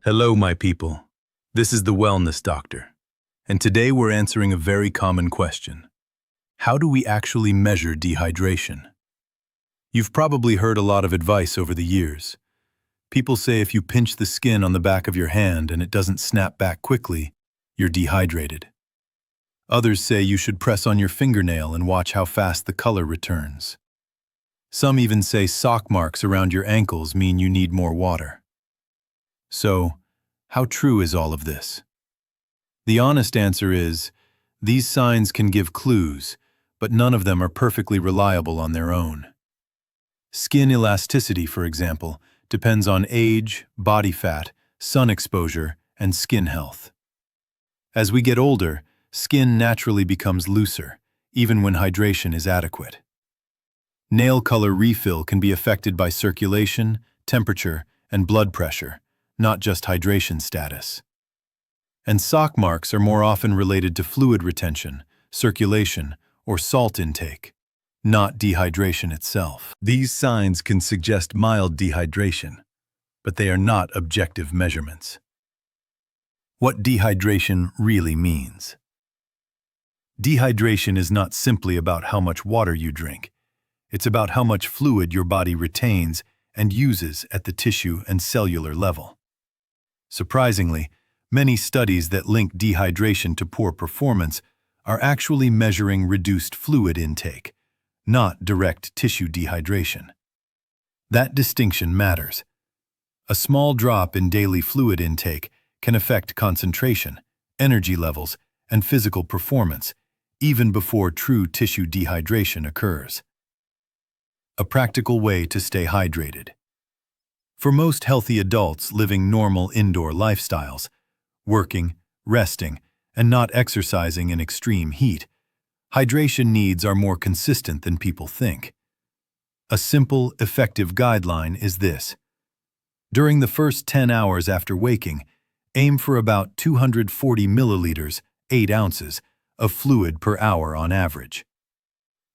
Hello, my people. This is the Wellness Doctor, and today we're answering a very common question. How do we actually measure dehydration? You've probably heard a lot of advice over the years. People say if you pinch the skin on the back of your hand and it doesn't snap back quickly, you're dehydrated. Others say you should press on your fingernail and watch how fast the color returns. Some even say sock marks around your ankles mean you need more water. So, how true is all of this? The honest answer is, these signs can give clues, but none of them are perfectly reliable on their own. Skin elasticity, for example, depends on age, body fat, sun exposure, and skin health. As we get older, skin naturally becomes looser, even when hydration is adequate. Nail color refill can be affected by circulation, temperature, and blood pressure, not just hydration status. And sock marks are more often related to fluid retention, circulation, or salt intake, not dehydration itself. These signs can suggest mild dehydration, but they are not objective measurements. What dehydration really means. Dehydration is not simply about how much water you drink. It's about how much fluid your body retains and uses at the tissue and cellular level. Surprisingly, many studies that link dehydration to poor performance are actually measuring reduced fluid intake, not direct tissue dehydration. That distinction matters. A small drop in daily fluid intake can affect concentration, energy levels, and physical performance, even before true tissue dehydration occurs. A practical way to stay hydrated. For most healthy adults living normal indoor lifestyles, working, resting, and not exercising in extreme heat, hydration needs are more consistent than people think. A simple, effective guideline is this. During the first 10 hours after waking, aim for about 240 milliliters, 8 ounces, of fluid per hour on average.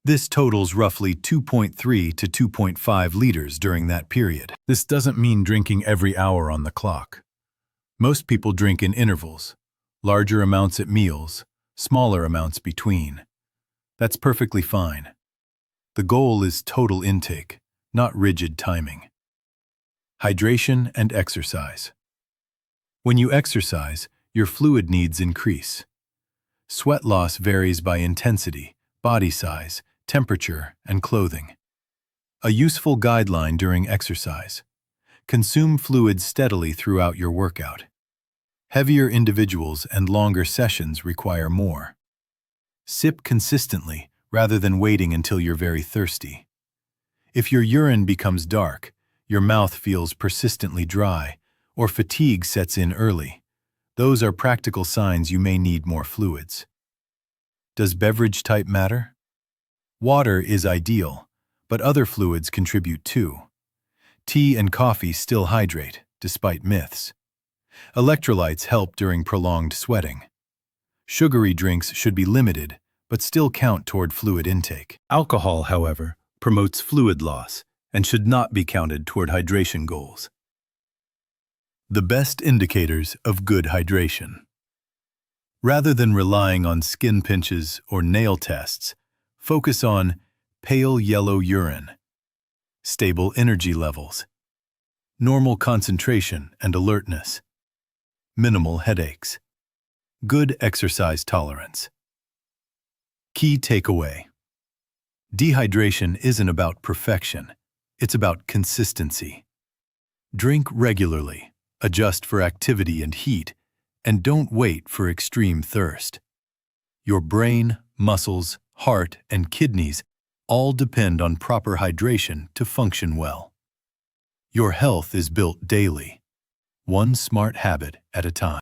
This totals roughly 2.3 to 2.5 liters during that period. This doesn't mean drinking every hour on the clock. Most people drink in intervals, larger amounts at meals, smaller amounts between. That's perfectly fine. The goal is total intake, not rigid timing. Hydration and exercise. When you exercise, your fluid needs increase. Sweat loss varies by intensity, body size, temperature, and clothing. A useful guideline during exercise. Consume fluid steadily throughout your workout. Heavier individuals and longer sessions require more. Sip consistently rather than waiting until you're very thirsty. If your urine becomes dark, your mouth feels persistently dry, or fatigue sets in early, those are practical signs you may need more fluids. Does beverage type matter? Water is ideal, but other fluids contribute too. Tea and coffee still hydrate, despite myths. Electrolytes help during prolonged sweating. Sugary drinks should be limited, but still count toward fluid intake. Alcohol, however, promotes fluid loss and should not be counted toward hydration goals. The best indicators of good hydration. Rather than relying on skin pinches or nail tests, focus on pale yellow urine, stable energy levels, normal concentration and alertness, minimal headaches, good exercise tolerance. Key takeaway. Dehydration isn't about perfection, it's about consistency. Drink regularly, adjust for activity and heat, and don't wait for extreme thirst. Your brain, muscles, heart, and kidneys all depend on proper hydration to function well. Your health is built daily, one smart habit at a time.